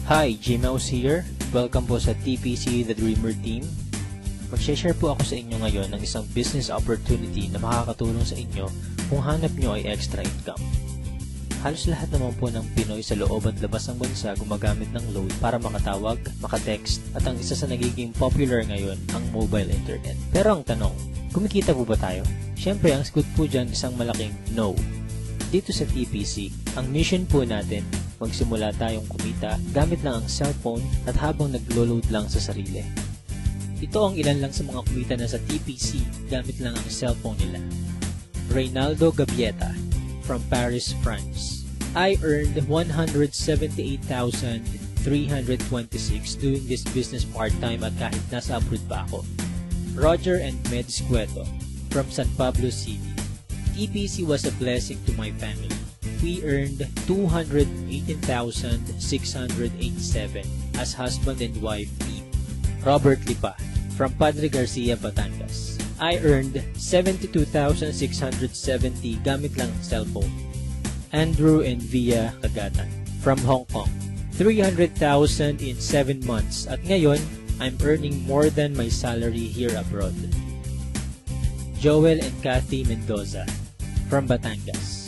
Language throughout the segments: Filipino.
Hi, Gmouse here. Welcome po sa TPC The Dreamer Team. Mag-share po ako sa inyo ngayon ng isang business opportunity na makakatulong sa inyo kung hanap nyo ay extra income. Halos lahat naman po ng Pinoy sa loob at labas ng bansa gumagamit ng load para makatawag, makatext, at ang isa sa nagiging popular ngayon, ang mobile internet. Pero ang tanong, kumikita po ba tayo? Syempre, ang sagot po dyan isang malaking no. Dito sa TPC, ang mission po natin, magsimula tayong kumita gamit lang ang cellphone at habang naglo-load lang sa sarili. Ito ang ilan lang sa mga kumita na sa TPC gamit lang ang cellphone nila. Reynaldo Gavieta from Paris, France. I earned 178,326 doing this business part-time at kahit nasa abroad pa ako. Roger and Meds Cueto from San Pablo City. TPC was a blessing to my family. We earned 218,687 as husband and wife team. Robert Lipa from Padre Garcia, Batangas. I earned 72,670 gamit lang ang cellphone. Andrew and Via Kagatan from Hong Kong. 300,000 in 7 months at ngayon, I'm earning more than my salary here abroad. Joel and Kathy Mendoza from Batangas.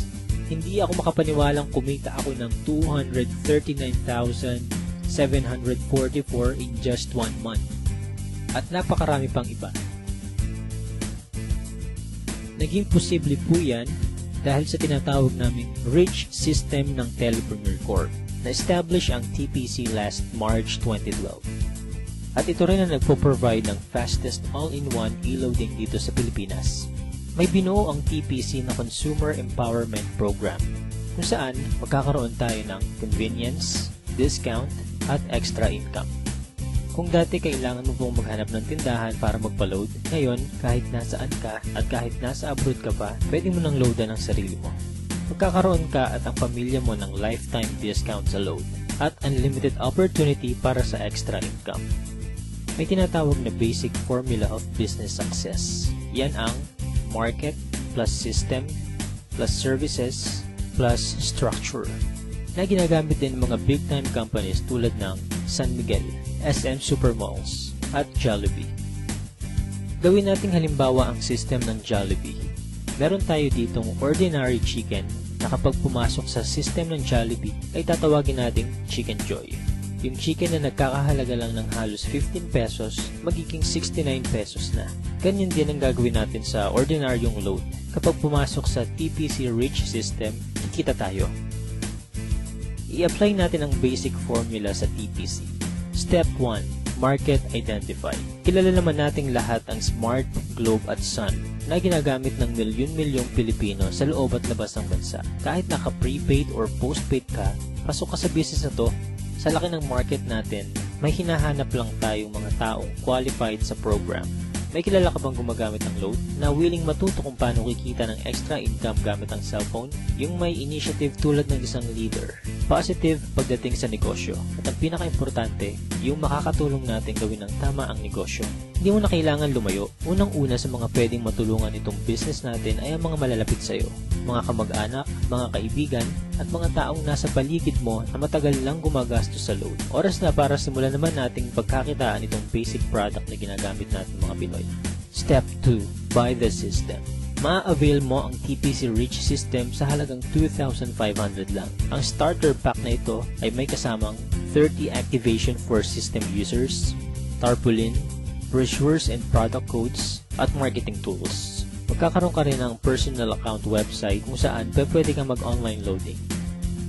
Hindi ako makapaniwalang kumita ako ng 239,744 in just 1 month. At napakarami pang iba. Naging posible po yan dahil sa tinatawag naming Rich System ng Telepreneur Corp. Na-establish ang TPC last March 2012. At ito rin ang nagpo-provide ng fastest all-in-one e-loading dito sa Pilipinas. May binuo ang TPC na Consumer Empowerment Program kung saan magkakaroon tayo ng convenience, discount, at extra income. Kung dati kailangan mo pong maghanap ng tindahan para magpa-load, ngayon kahit nasaan ka at kahit nasa abroad ka pa, pwede mo nang loadan ang sarili mo. Magkakaroon ka at ang pamilya mo ng lifetime discount sa load at unlimited opportunity para sa extra income. May tinatawag na basic formula of business success. Yan ang market plus system plus services plus structure na ginagamit din ng mga big time companies tulad ng San Miguel, SM Supermalls at Jollibee. Gawin nating halimbawa ang system ng Jollibee. Meron tayo ditong ordinary chicken na kapag pumasok sa system ng Jollibee ay tatawagin nating Chicken Joy. Yung chicken na nagkakahalaga lang ng halos 15 pesos, magiging 69 pesos na. Ganyan din ang gagawin natin sa ordinaryong load. Kapag pumasok sa TPC Rich System, kikita tayo. I-apply natin ang basic formula sa TPC. Step 1. Market Identify. Kilala naman nating lahat ang Smart, Globe at Sun na ginagamit ng milyon-milyong Pilipino sa loob at labas ng bansa. Kahit naka-prepaid or postpaid ka, pasok ka sa business na to. Sa laki ng market natin, may hinahanap lang tayong mga taong qualified sa program. May kilala ka bang gumagamit ng load na willing matuto kung paano kikita ng extra income gamit ang cellphone? Yung may initiative tulad ng isang leader. Positive pagdating sa negosyo. At ang pinaka-importante, yung makakatulong natin gawin ng tama ang negosyo. Hindi mo na kailangan lumayo. Unang-una sa mga pwedeng matulungan itong business natin ay ang mga malalapit sa'yo. Mga kamag-anak, mga kaibigan, at mga taong nasa paligid mo na matagal lang gumagastos sa load. Oras na para simulan naman nating pagkakitaan itong basic product na ginagamit natin mga Pinoy. Step 2. Buy the system. Ma-avail mo ang TPC Rich System sa halagang 2,500 lang. Ang starter pack na ito ay may kasamang 30 activation for system users, tarpaulin, brochures and product codes, at marketing tools. Magkakaroon ka rin ng personal account website kung saan pwede kang mag-online loading.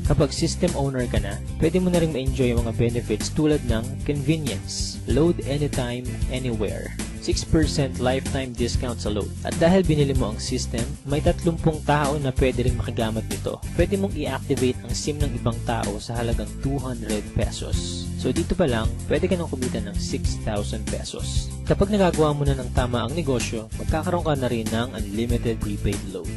Kapag system owner ka na, pwede mo na rin ma-enjoy ang mga benefits tulad ng convenience, load anytime, anywhere, 6% lifetime discount sa load. At dahil binili mo ang system, may 30 tao na pwede rin makigamit nito. Pwede mong i-activate ang SIM ng ibang tao sa halagang 200 pesos. So dito pa lang, pwede ka nang kumita ng 6,000 pesos. Kapag nagagawa mo na ng tama ang negosyo, magkakaroon ka na rin ng unlimited prepaid load.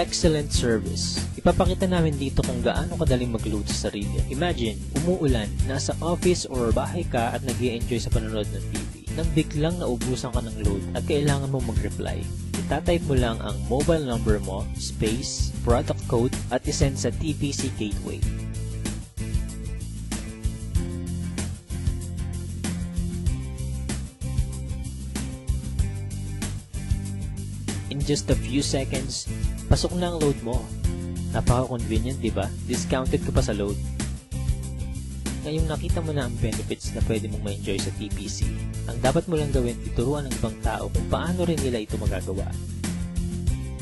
Excellent service. Ipapakita namin dito kung gaano kadaling mag-load sa sarili. Imagine, umuulan, nasa office or bahay ka at nag-i-enjoy sa panonood ng TV. Nang biglang naubusan ka ng load at kailangan mo mag-reply, itatype mo lang ang mobile number mo, space, product code at isend sa TPC Gateway. in just a few seconds, pasok na ang load mo. Napaka-convenient, diba? Discounted ka pa sa load. Ngayong nakita mo na ang benefits na pwede mong ma-enjoy sa TPC, ang dapat mo lang gawin ituruan ng ibang tao kung paano rin nila ito magagawa.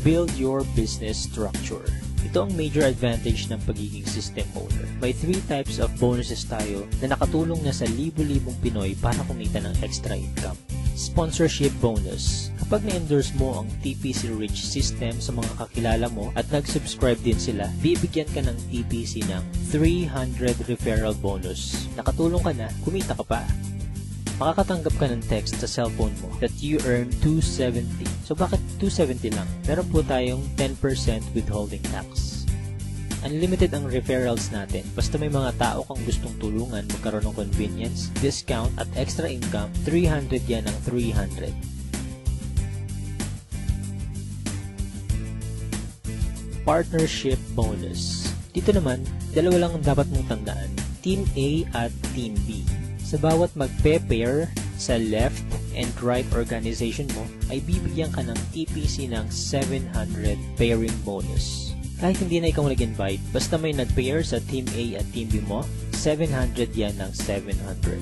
Build your business structure. Ito ang major advantage ng pagiging system owner. May 3 types of bonuses tayo na nakatulong na sa libo-libong Pinoy para kumita ng extra income. Sponsorship bonus. Kapag na-endorse mo ang TPC Rich system sa mga kakilala mo at nag-subscribe din sila, bibigyan ka ng TPC ng 300 referral bonus. Nakatulong ka na, kumita ka pa. Makakatanggap ka ng text sa cellphone mo that you earn 270. So bakit 270 lang? Meron po tayong 10% withholding tax. Unlimited ang referrals natin. Basta may mga tao kang gustong tulungan magkaroon ng convenience, discount at extra income, 300 yan ang 300. Partnership bonus. Dito naman, dalawa lang ang dapat mong tandaan. Team A at Team B. Sa bawat magpe-pair sa left and right organization mo, ay bibigyan ka ng TPC ng 700 pairing bonus. Kahit hindi na ikaw nag-invite, basta may nag-pair sa Team A at Team B mo, 700 yan ng 700.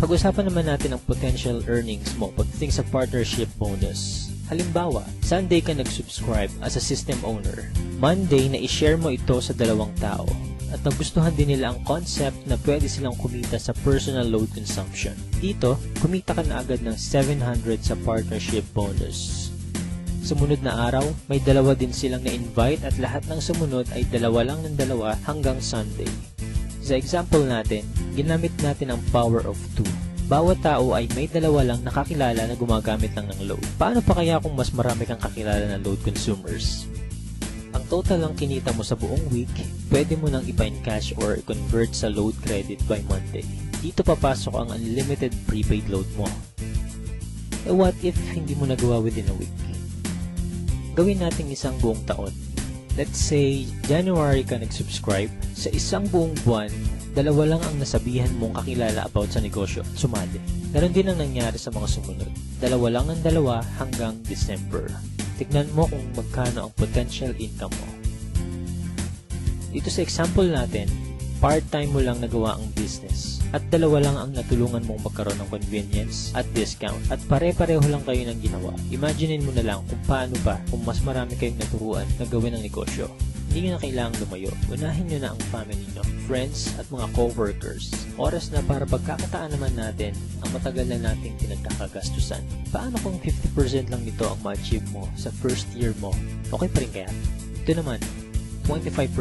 Pag-usapan naman natin ang potential earnings mo pagdating sa partnership bonus. Halimbawa, Sunday ka nag-subscribe as a system owner. Monday na i-share mo ito sa 2 tao. At nagustuhan din nila ang concept na pwede silang kumita sa personal load consumption. Dito, kumita ka na agad ng 700 sa partnership bonus. Sumunod na araw, may 2 din silang na-invite at lahat ng sumunod ay 2 lang ng 2 hanggang Sunday. Sa example natin, ginamit natin ang power of 2. Bawat tao ay may 2 lang nakakilala na gumagamit lang ng load. Paano pa kaya kung mas marami kang kakilala na load consumers? Ang total lang kinita mo sa buong week, pwede mo nang ipa-encash or i-convert sa load credit by Monday. Dito papasok ang unlimited prepaid load mo. E what if hindi mo nagawa within a week? Gawin natin isang buong taon. Let's say, January ka nag-subscribe. Sa isang buong buwan, 2 lang ang nasabihan mong kakilala about sa negosyo at sumali. Ganon din ang nangyari sa mga sumunod. 2 lang ang 2 hanggang December. Tignan mo kung magkano ang potential income mo. Dito sa example natin, part-time mo lang nagawa ang business at 2 lang ang natulungan mong magkaroon ng convenience at discount at pare-pareho lang kayo ng ginawa. Imaginein mo na lang kung paano pa kung mas marami kayong naturuan na gawin ang negosyo. Hindi nyo na kailangang lumayo. Unahin nyo na ang family nyo, friends at mga co-workers. Oras na para pagkakataan naman natin ang matagal na nating pinagkakagastusan. Paano kung 50% lang nito ang ma-achieve mo sa first year mo? Okay pa rin kaya? Ito naman, 25%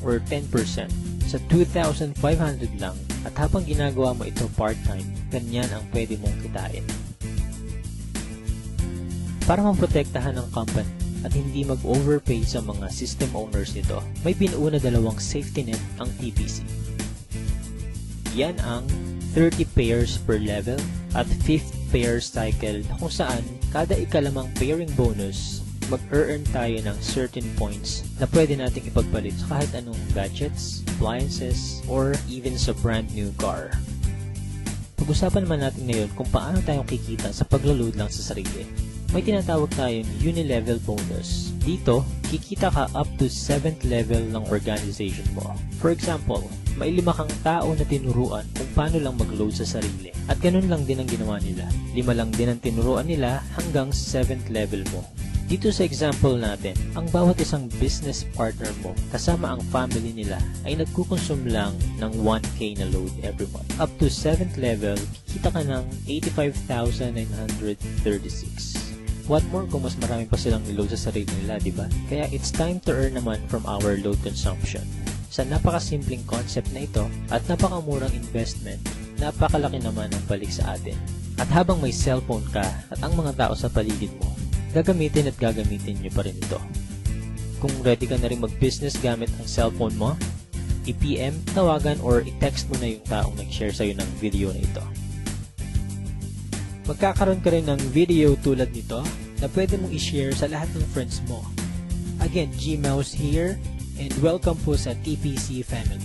or 10% sa 2,500 lang at habang ginagawa mo ito part-time, ganyan ang pwede mong kitain. Para maprotektahan ang company at hindi mag-overpay sa mga system owners nito, may binuuna 2 safety net ang TPC. Yan ang 30 pairs per level at 5th pair cycle kung saan kada ikalimang pairing bonus, mag-earn tayo ng certain points na pwede nating ipagpalit sa kahit anong gadgets, appliances, or even sa brand new car. Pag-usapan naman natin ngayon kung paano tayo kikita sa paglo-load lang sa sarili. May tinatawag tayong uni-level bonus. Dito, kikita ka up to 7th level ng organization mo. For example, may 5 kang tao na tinuruan kung paano lang mag-load sa sarili. At ganun lang din ang ginawa nila. 5 lang din ang tinuruan nila hanggang 7th level mo. Dito sa example natin, ang bawat isang business partner mo kasama ang family nila ay nagkukonsume lang ng 1K na load every month. Up to 7th level, kikita ka ng 85,936. What more kung mas marami pa silang niload sa sarili nila, diba? Kaya it's time to earn naman from our load consumption. Sa napakasimpleng concept na ito at napakamurang investment, napakalaki naman ang balik sa atin. At habang may cellphone ka at ang mga tao sa paligid mo, gagamitin at gagamitin nyo pa rin ito. Kung ready ka na rin mag-business gamit ang cellphone mo, i-PM, tawagan, or i-text mo na yung taong nag-share sa'yo ng video na ito. Magkakaroon ka rin ng video tulad nito na pwede mong i-share sa lahat ng friends mo. Again, G-Mouse here, and welcome po sa TPC family.